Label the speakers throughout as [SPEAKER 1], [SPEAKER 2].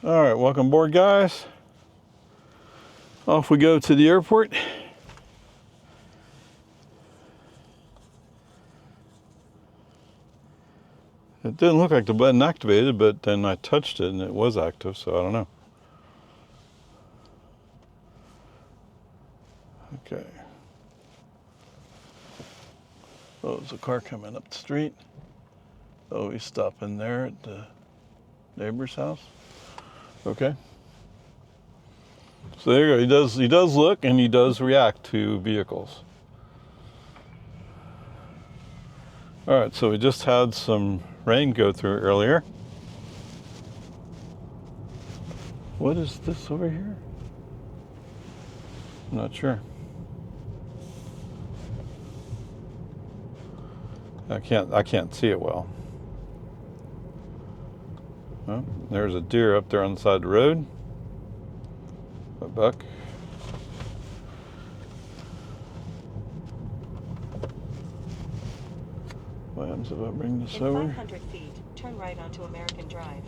[SPEAKER 1] All right, welcome aboard, guys. Off we go to the airport. It didn't look like the button activated, but then I touched it and it was active, so I don't know. Okay. Oh, there's a car coming up the street. Oh, he's stopping there at the neighbor's house. Okay. So there you go. He does look and he does react to vehicles. All right, so we just had some rain go through earlier. What is this over here? I'm not sure. I can't see it well. Oh, there's a deer up there on the side of the road. A buck. What happens if I bring this over?
[SPEAKER 2] In 500 feet, turn right onto American Drive.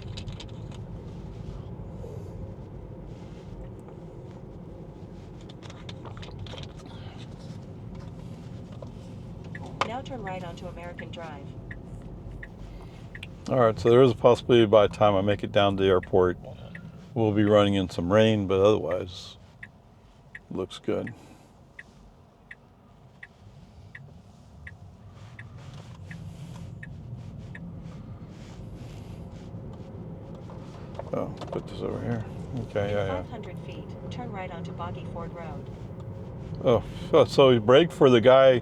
[SPEAKER 2] Now turn right onto American Drive.
[SPEAKER 1] All right, so there is a possibility by the time I make it down to the airport, we'll be running in some rain, but otherwise, looks good. Oh, put this over here. Okay,
[SPEAKER 2] In 500 feet, turn right onto Boggy Ford Road.
[SPEAKER 1] Oh, so he braked for the guy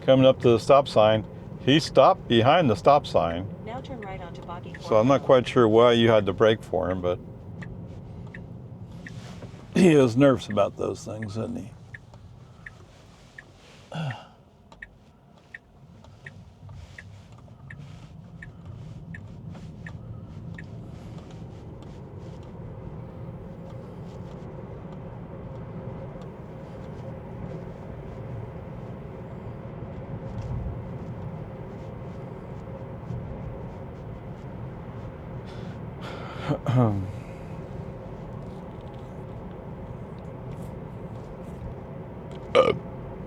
[SPEAKER 1] coming up to the stop sign. He stopped behind the stop sign.
[SPEAKER 2] Now turn right onto Boggy Ford
[SPEAKER 1] So I'm not
[SPEAKER 2] Road.
[SPEAKER 1] quite sure why you had to brake for him, but he has nerves about those things, doesn't he?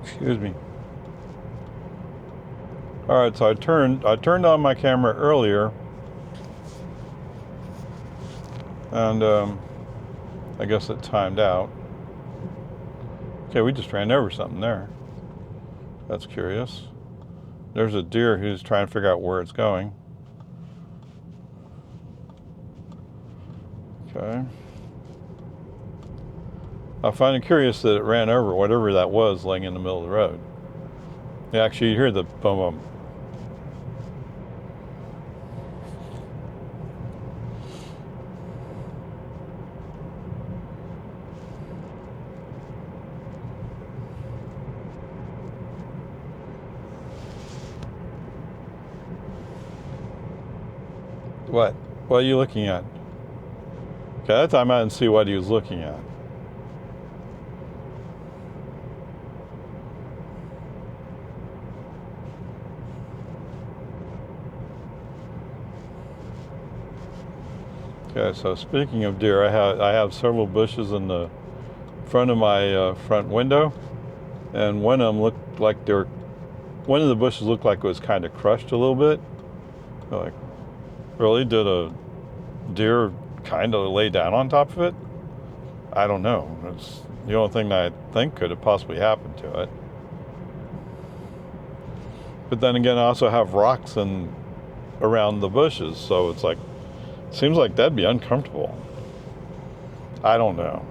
[SPEAKER 1] Excuse me. All right, so I turned on my camera earlier, and I guess it timed out. Okay, we just ran over something there. That's curious. There's a deer who's trying to figure out where it's going. Okay. I find it curious that it ran over whatever that was laying in the middle of the road. Yeah, actually, you hear the boom boom. What? What are you looking at? Okay, that time I didn't see what he was looking at. Okay, so speaking of deer, I have several bushes in the front of my front window, and one of them looked like one of the bushes looked like it was kind of crushed a little bit. Like, really, did a deer kind of lay down on top of it? I don't know. It's the only thing that I think could have possibly happened to it. But then again, I also have rocks around the bushes, so it's like, seems like that'd be uncomfortable. I don't know.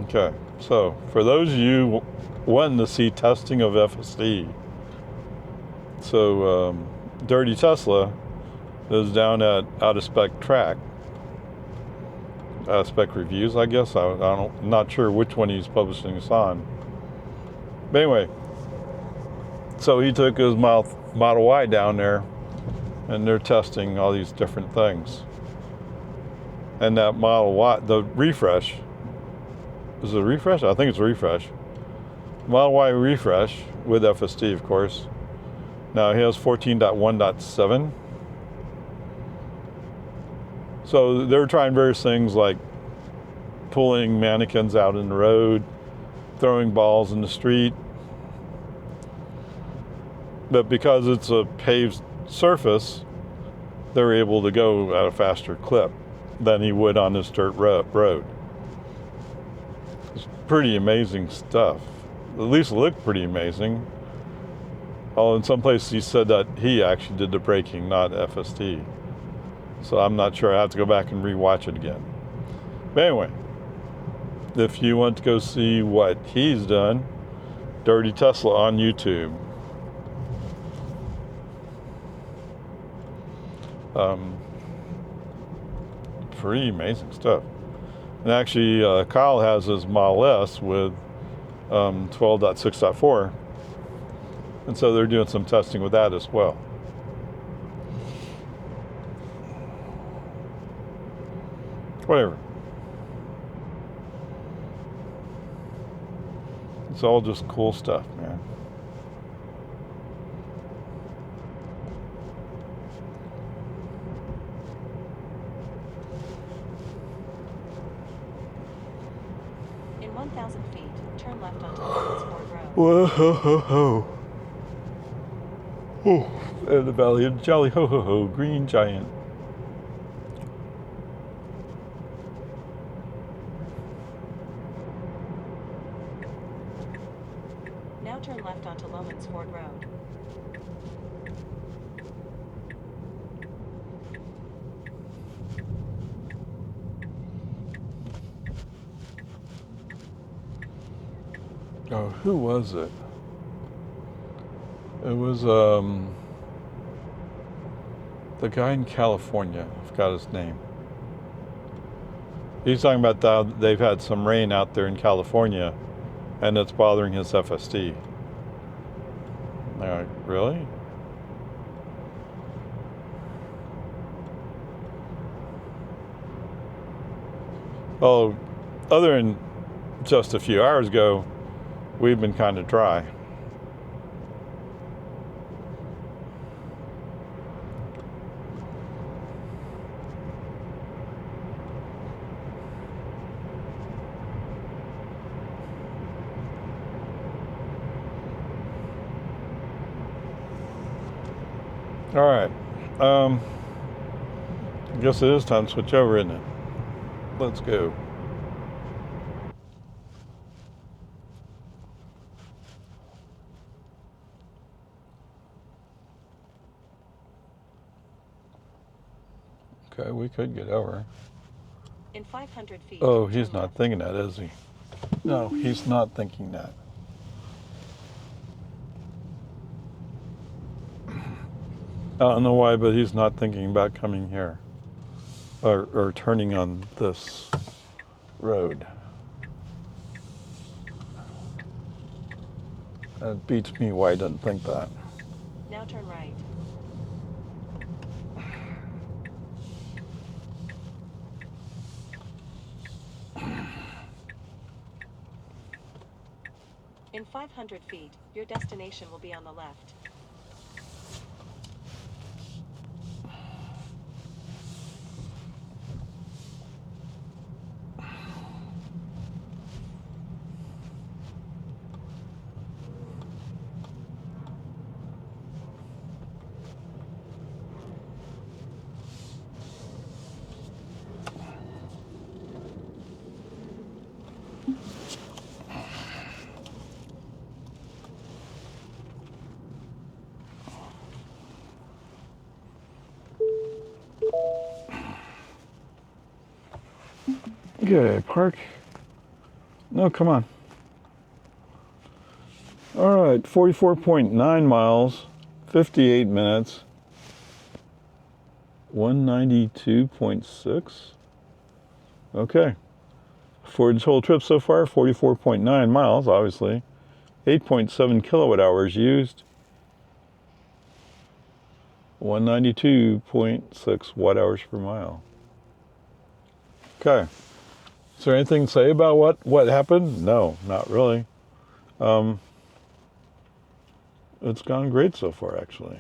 [SPEAKER 1] Okay, so for those of you wanting to see testing of FSD, so Dirty Tesla is down at Out of Spec Track. Out of Spec Reviews, I guess. I'm not sure which one he's publishing this on. But anyway, so he took his Model Y down there, and they're testing all these different things. And that Model Y, the refresh, is it a refresh? I think it's a refresh. Model Y refresh with FSD, of course. Now he has 14.1.7. So they're trying various things like pulling mannequins out in the road, throwing balls in the street. But because it's a paved surface, they're able to go at a faster clip than he would on this dirt road. It's pretty amazing stuff. At least it looked pretty amazing. Oh, in some places he said that he actually did the braking, not FSD. So I'm not sure. I have to go back and rewatch it again. But anyway, if you want to go see what he's done, Dirty Tesla on YouTube. Pretty amazing stuff. And actually, Kyle has his Model S with 12.6.4. And so they're doing some testing with that as well. Whatever. It's all just cool stuff, man.
[SPEAKER 2] In 1,000 feet, turn left onto Lawrence Ford Road.
[SPEAKER 1] Whoa, ho, ho, ho. Oh, and the Valley of Jolly Ho Ho Ho, Green Giant.
[SPEAKER 2] Now turn left onto Lawrence Ford Road.
[SPEAKER 1] Oh, who was it? It was the guy in California. I forgot his name. He's talking about how they've had some rain out there in California, and it's bothering his FSD. I'm like, really? Oh, other than just a few hours ago, we've been kind of dry. All right. I guess it is time to switch over, isn't it? Let's go. Okay, we could get over.
[SPEAKER 2] In 500 feet.
[SPEAKER 1] Oh, he's
[SPEAKER 2] turn
[SPEAKER 1] not
[SPEAKER 2] left.
[SPEAKER 1] thinking that, is he? No, he's not thinking that. I don't know why, but he's not thinking about coming here or turning on this road. It beats me why he doesn't think that.
[SPEAKER 2] Now turn right. In 500 feet, your destination will be on the left.
[SPEAKER 1] Okay, park. No, come on. All right, 44.9 miles, 58 minutes, 192.6. Okay. For this whole trip so far, 44.9 miles, obviously. 8.7 kilowatt hours used. 192.6 watt hours per mile. Okay. Is there anything to say about what happened? No, not really. It's gone great so far, actually.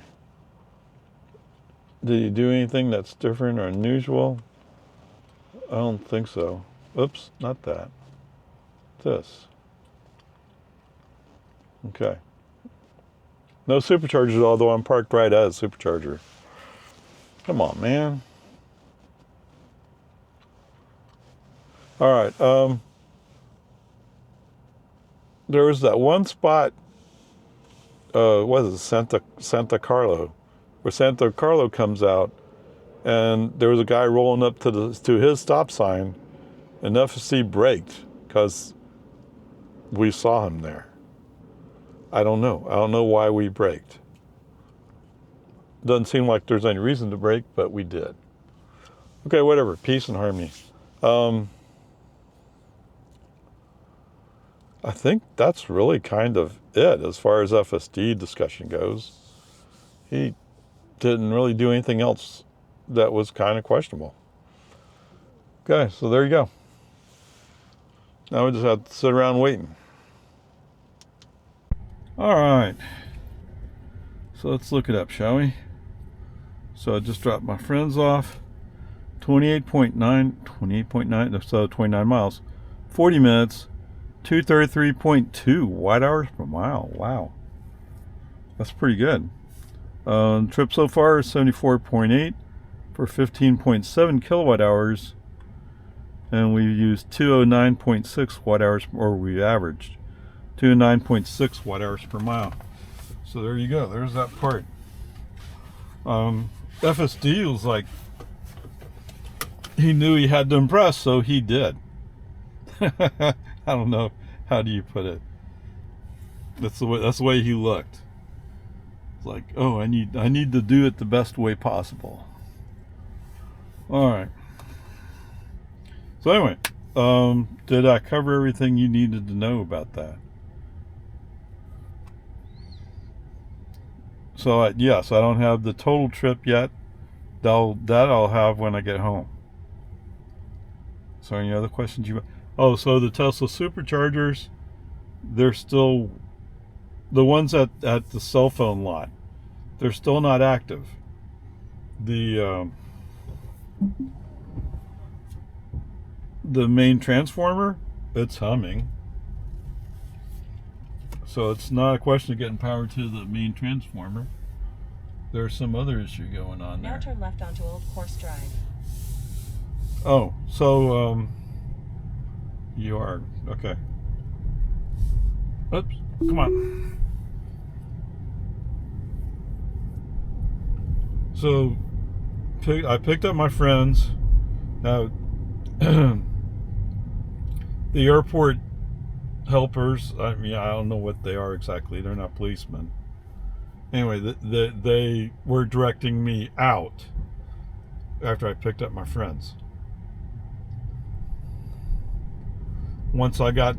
[SPEAKER 1] Did you do anything that's different or unusual? I don't think so. Oops, not that. This. Okay. No superchargers, although I'm parked right at a supercharger. Come on, man. All right. There was that one spot. What is it? Santa Carlo, where Santa Carlo comes out, and there was a guy rolling up to his stop sign, and FSD braked because we saw him there. I don't know. I don't know why we braked. Doesn't seem like there's any reason to brake, but we did. Okay, whatever. Peace and harmony. I think that's really kind of it as far as FSD discussion goes. He didn't really do anything else that was kind of questionable. Okay, so there you go. Now we just have to sit around waiting. All right. So let's look it up, shall we? So I just dropped my friends off. 28.9, so 29 miles. 40 minutes. 233.2 watt hours per mile. Wow. That's pretty good. Trip so far is 74.8 for 15.7 kilowatt hours. And we used 209.6 watt hours, or we averaged 209.6 watt hours per mile. So there you go. There's that part. FSD was like, he knew he had to impress, so he did. I don't know, how do you put it? That's the way he looked. It's like, oh, I need to do it the best way possible. All right. So anyway, did I cover everything you needed to know about that? So yes, I don't have the total trip yet. That I'll have when I get home. So any other questions you? Oh, so the Tesla superchargers, they're still, the ones at the cell phone lot, they're still not active. The main transformer, it's humming. So it's not a question of getting power to the main transformer. There's some other issue going on there.
[SPEAKER 2] Now turn left onto Old Course Drive.
[SPEAKER 1] Oh, so you are okay. Oops, come on. So I picked up my friends. Now the airport helpers, I mean, I don't know what they are exactly. They're not policemen. Anyway, they were directing me out after I picked up my friends. Once I got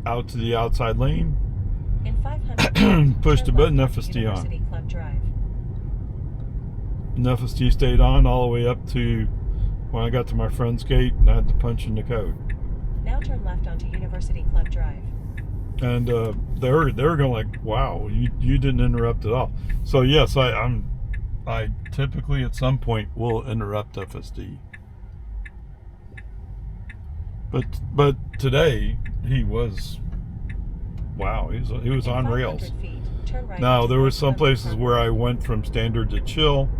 [SPEAKER 1] out to the outside lane,
[SPEAKER 2] in 500
[SPEAKER 1] pushed the button, FSD on.
[SPEAKER 2] Club Drive.
[SPEAKER 1] And FSD stayed on all the way up to when I got to my friend's gate and I had to punch in the code.
[SPEAKER 2] Now turn left onto University Club Drive.
[SPEAKER 1] And they were going like, wow, you didn't interrupt at all. So yes, I typically at some point will interrupt FSD. But today he was, wow, he was on rails.
[SPEAKER 2] Right.
[SPEAKER 1] Now there was some places where I went from standard to chill.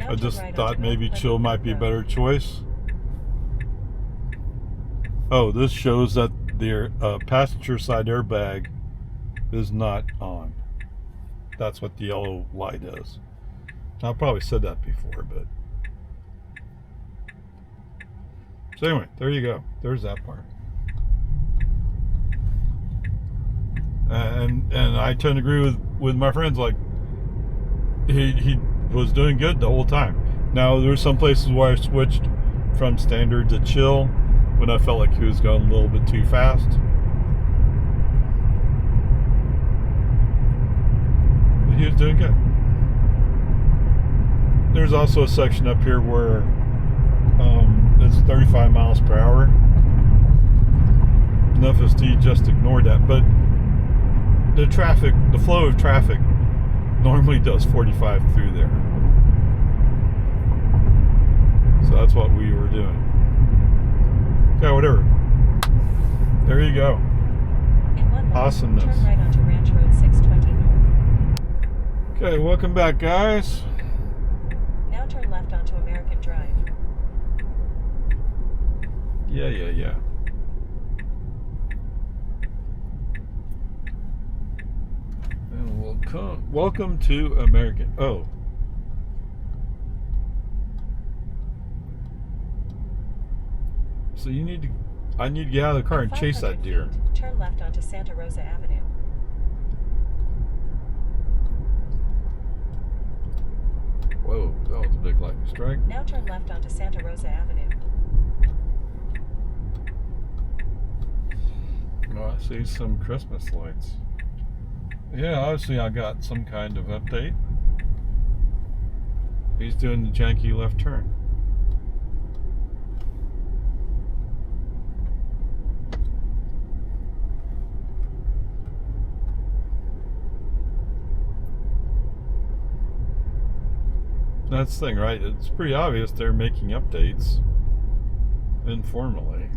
[SPEAKER 1] I just thought maybe chill might be a better choice. Oh, this shows that the passenger side airbag is not on. That's what the yellow light is. I probably said that before, but so anyway, there you go. There's that part. And I tend to agree with my friends. Like he was doing good the whole time. Now there's some places where I switched from standard to chill when I felt like he was going a little bit too fast. But he was doing good. There's also a section up here where it's 35 miles per hour. an FSD just ignored that. But the flow of traffic normally does 45 through there. So that's what we were doing. Okay, whatever. There you go.
[SPEAKER 2] In 1 mile,
[SPEAKER 1] Awesomeness.
[SPEAKER 2] turn right onto Ranch Road 620 North.
[SPEAKER 1] Okay, welcome back, guys.
[SPEAKER 2] Now turn left onto American Drive.
[SPEAKER 1] Yeah. And welcome to American. Oh. So I need to get out of the car and chase that
[SPEAKER 2] 500
[SPEAKER 1] deer.
[SPEAKER 2] feet, turn left onto Santa Rosa Avenue.
[SPEAKER 1] Whoa, that was a big lightning strike.
[SPEAKER 2] Now turn left onto Santa Rosa Avenue.
[SPEAKER 1] Oh, I see some Christmas lights. Yeah, obviously I got some kind of update. He's doing the janky left turn. That's the thing, right? It's pretty obvious they're making updates informally.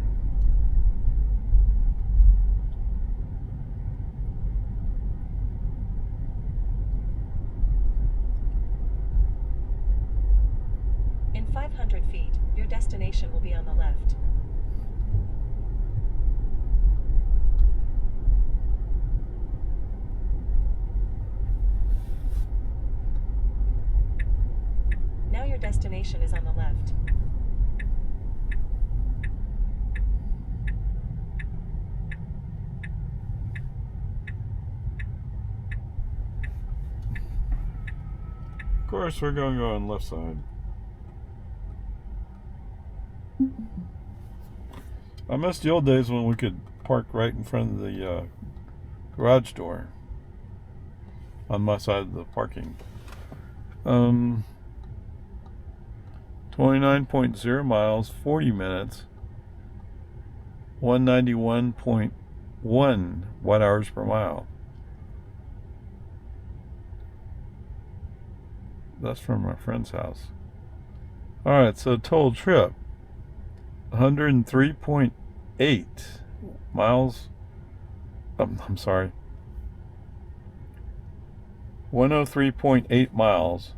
[SPEAKER 2] In 500 feet, your destination will be on the left. Now your destination is on the left.
[SPEAKER 1] Of course, we're going to go on the left side. I miss the old days when we could park right in front of the garage door on my side of the parking. 29.0 miles, 40 minutes, 191.1 watt hours per mile. That's from my friend's house. Alright, so total trip 103.8 miles. I'm sorry. 103.8 miles.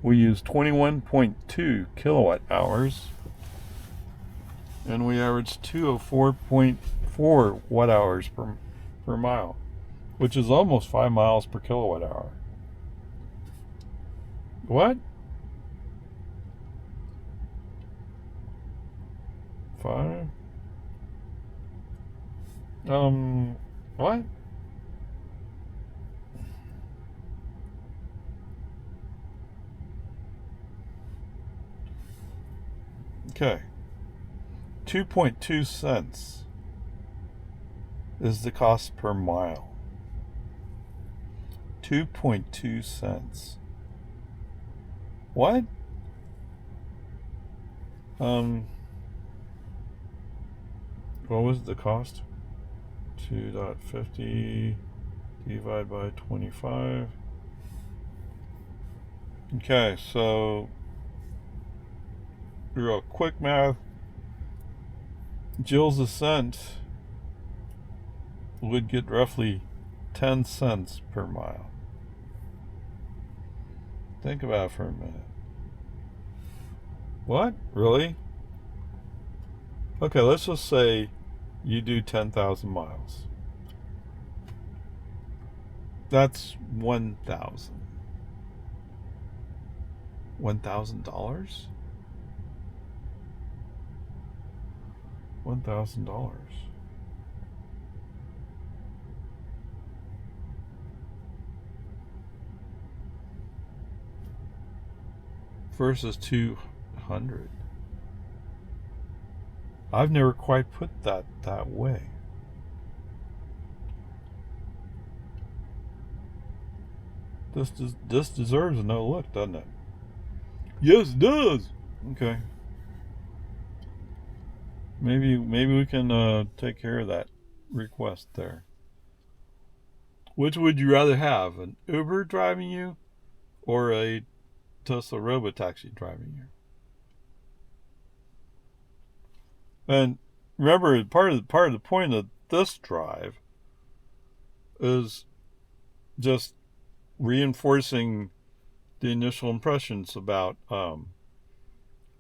[SPEAKER 1] We used 21.2 kilowatt hours. And we averaged 204.4 watt hours per mile, which is almost 5 miles per kilowatt hour. What? 5? What? Okay. 2.2 cents is the cost per mile. 2.2 cents. What? What was the cost? 2.50 divided by 25. Okay, so real quick math. Jill's Ascent would get roughly 10 cents per mile. Think about it for a minute. What? Really? Okay, let's just say you do 10,000 miles. That's 1,000. $1,000? $1,000. Versus 200. I've never quite put that way. This deserves a no look, doesn't it? Yes, it does. Okay. maybe we can take care of that request there. Which would you rather have, an Uber driving you or a Tesla robotaxi driving you? And remember, part of the point of this drive is just reinforcing the initial impressions about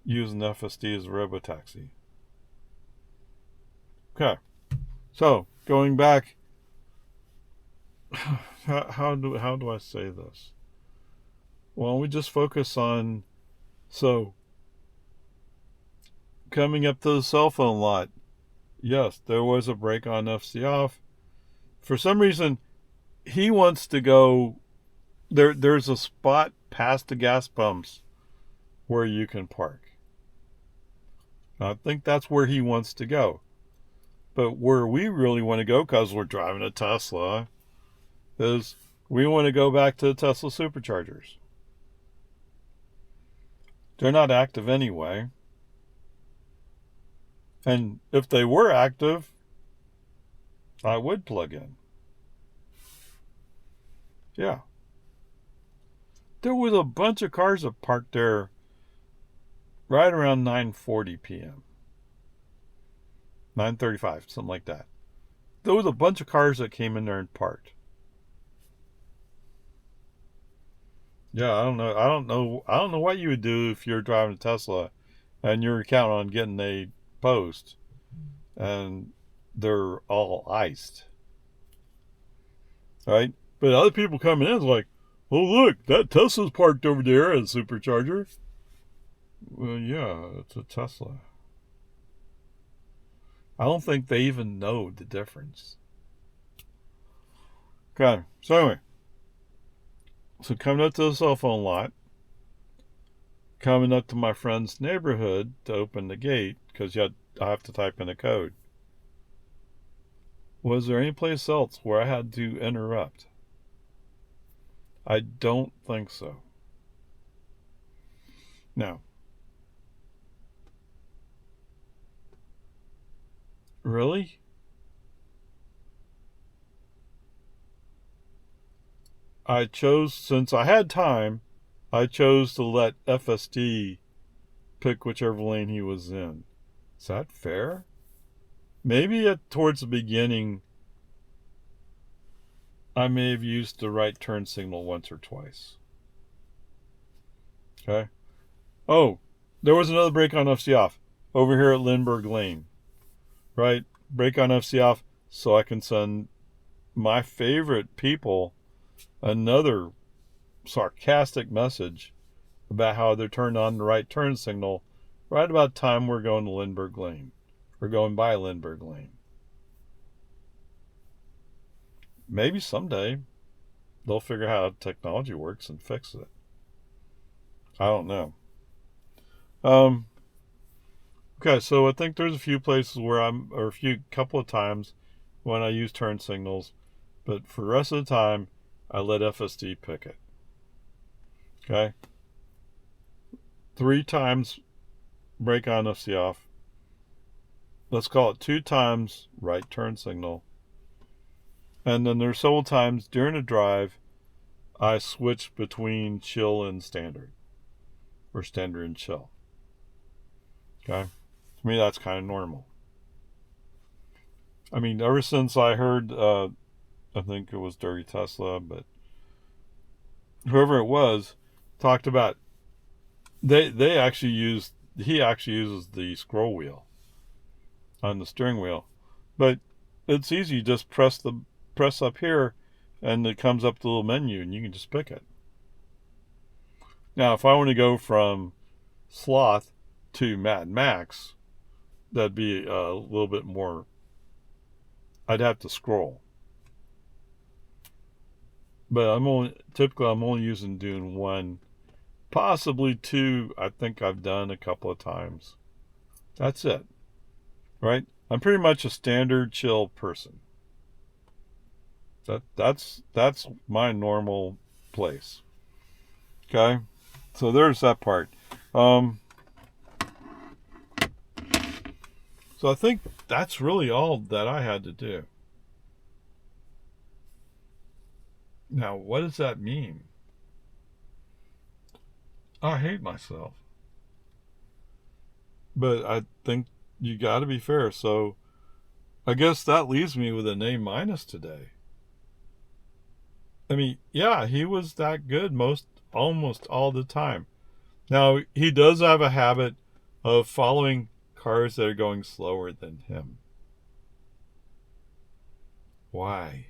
[SPEAKER 1] using FSD as a robotaxi. Okay, so going back, how do I say this? Well, we just focus on, so coming up to the cell phone lot, yes, there was a brake on FC off. For some reason, he wants to go there. There's a spot past the gas pumps where you can park. I think that's where he wants to go. But where we really want to go, because we're driving a Tesla, is we want to go back to the Tesla superchargers. They're not active anyway. And if they were active, I would plug in. Yeah. There was a bunch of cars that parked there right around 9:40 p.m. 9:35, something like that. There was a bunch of cars that came in there and parked. Yeah, I don't know what you would do if you're driving a Tesla and you're counting on getting a post and they're all iced. Right? But other people coming in is like, oh look, that Tesla's parked over there at a supercharger. Well, yeah, it's a Tesla. I don't think they even know the difference. Okay, so anyway. So coming up to the cell phone lot, coming up to my friend's neighborhood to open the gate, because I have to type in a code. Was there any place else where I had to interrupt? I don't think so. Now, really? I chose, since I had time, I chose to let FSD pick whichever lane he was in. Is that fair? Maybe towards the beginning, I may have used the right turn signal once or twice. Okay. Oh, there was another brake on FC off over here at Lindbergh Lane. Right? Brake on FC off so I can send my favorite people another sarcastic message about how they're turned on the right turn signal right about the time we're going to Lindbergh Lane. We're going by Lindbergh Lane. Maybe someday they'll figure out how technology works and fix it. I don't know. Okay, so I think there's a few places where or a couple of times when I use turn signals, but for the rest of the time, I let FSD pick it. Okay? 3 times brake on, FC off. Let's call it 2 times right turn signal. And then there's several times during the drive, I switch between chill and standard. Or standard and chill. Okay? To me, that's kind of normal. I mean, ever since I heard, I think it was Dirty Tesla, but whoever it was, talked about, he actually uses the scroll wheel on the steering wheel. But it's easy, you just press up here and it comes up the little menu and you can just pick it. Now, if I want to go from Sloth to Mad Max, that'd be a little bit more, I'd have to scroll. But I'm only using Dune 1, possibly 2. I think I've done a couple of times. That's it. Right? I'm pretty much a standard chill person. That's my normal place. Okay? So there's that part. So I think that's really all that I had to do. Now, what does that mean? I hate myself. But I think you got to be fair. So I guess that leaves me with an A minus today. I mean, yeah, he was that good almost all the time. Now, he does have a habit of following cars that are going slower than him. Why?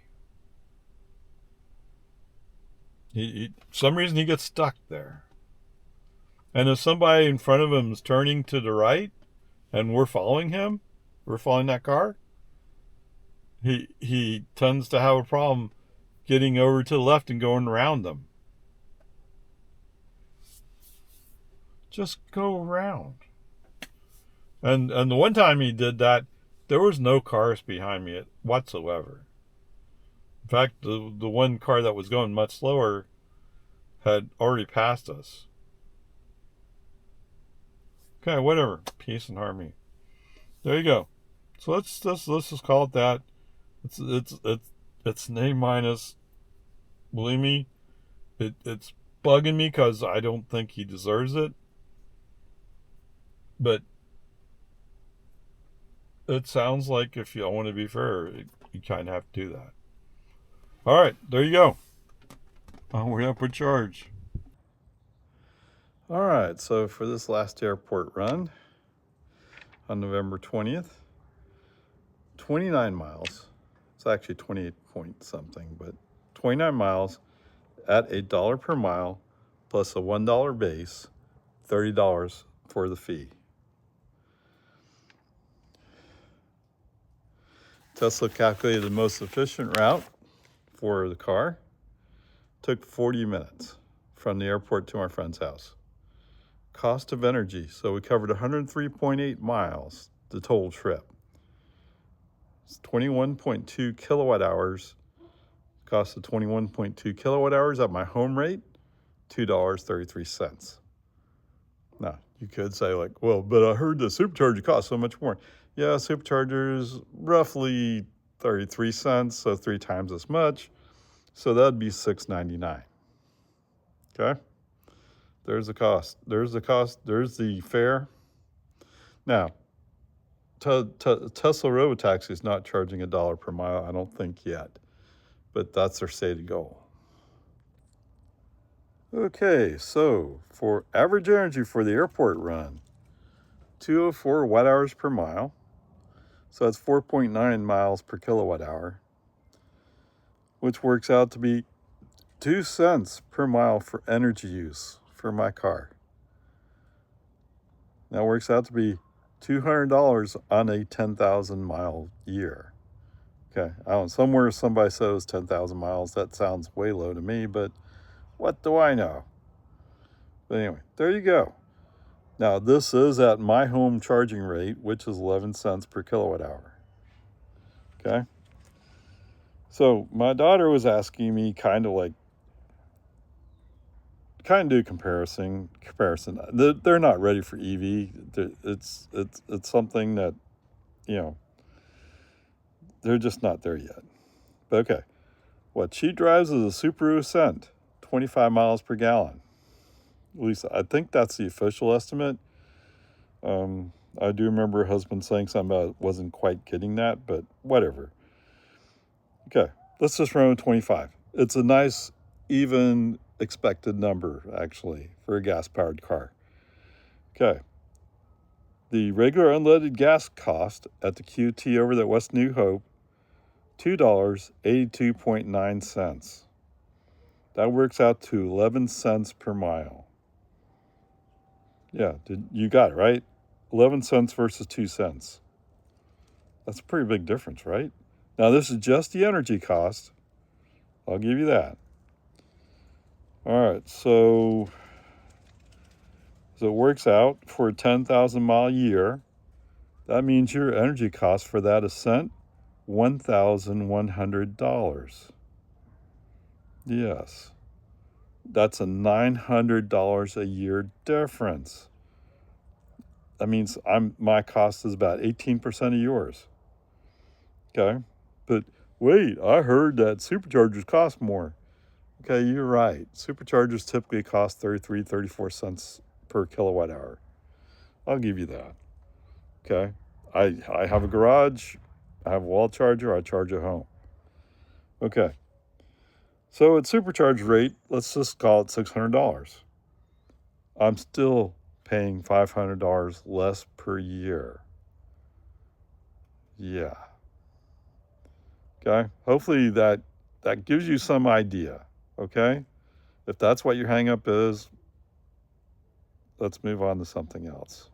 [SPEAKER 1] Some reason he gets stuck there. And if somebody in front of him is turning to the right and we're following him, we're following that car, he tends to have a problem getting over to the left and going around them. Just go around. And the one time he did that, there was no cars behind me whatsoever. In fact, the one car that was going much slower had already passed us. Okay, whatever. Peace and harmony. There you go. So let's just call it that. It's an A minus. Believe me, it's bugging me because I don't think he deserves it. But it sounds like if you want to be fair, you kind of have to do that. All right, there you go. We're up for charge. All right, so for this last airport run on November 20th, 29 miles. It's actually 28 point something, but 29 miles at $1 per mile plus a $1 base, $30 for the fee. Tesla calculated the most efficient route for the car. Took 40 minutes from the airport to my friend's house. Cost of energy, so we covered 103.8 miles the total trip. It's 21.2 kilowatt hours. Cost of 21.2 kilowatt hours at my home rate, $2.33. Now, you could say like, well, but I heard the supercharger costs so much more. Yeah, supercharger's roughly 33 cents, so 3 times as much. So that'd be $6.99. Okay? There's the cost. There's the fare. Now, Tesla Robotaxi is not charging $1 per mile, I don't think yet, but that's their stated goal. Okay, so for average energy for the airport run, 204 watt hours per mile, so that's 4.9 miles per kilowatt hour, which works out to be 2 cents per mile for energy use for my car. That works out to be $200 on a 10,000 mile year. Okay, I don't know, somewhere somebody said it was 10,000 miles. That sounds way low to me, but what do I know? But anyway, there you go. Now, this is at my home charging rate, which is 11 cents per kilowatt hour. Okay? So my daughter was asking me kind of do comparison. They're not ready for EV. It's something that, you know, they're just not there yet. But okay, what she drives is a Subaru Ascent, 25 miles per gallon. At least I think that's the official estimate. I do remember her husband saying something about it wasn't quite getting that, but whatever. Okay, let's just run with 25. It's a nice, even expected number, actually, for a gas-powered car. Okay. The regular unleaded gas cost at the QT over at West New Hope, $2.82.9. That works out to 11 cents per mile. Yeah, you got it, right? 11 cents versus 2 cents. That's a pretty big difference, right? Now, this is just the energy cost. I'll give you that. All right, so it works out for a 10,000 mile year. That means your energy cost for that Ascent, $1,100. Yes, that's a $900 a year difference. that means my cost is about 18% of yours. Okay, but wait, I heard that superchargers cost more. Okay, you're right. Superchargers typically cost 33, 34 cents per kilowatt hour. I'll give you that. Okay, I have a garage, I have a wall charger, I charge at home. Okay, so at supercharge rate, let's just call it $600. I'm still paying $500 less per year. Yeah. Okay. Hopefully that gives you some idea. Okay. If that's what your hang up is, let's move on to something else.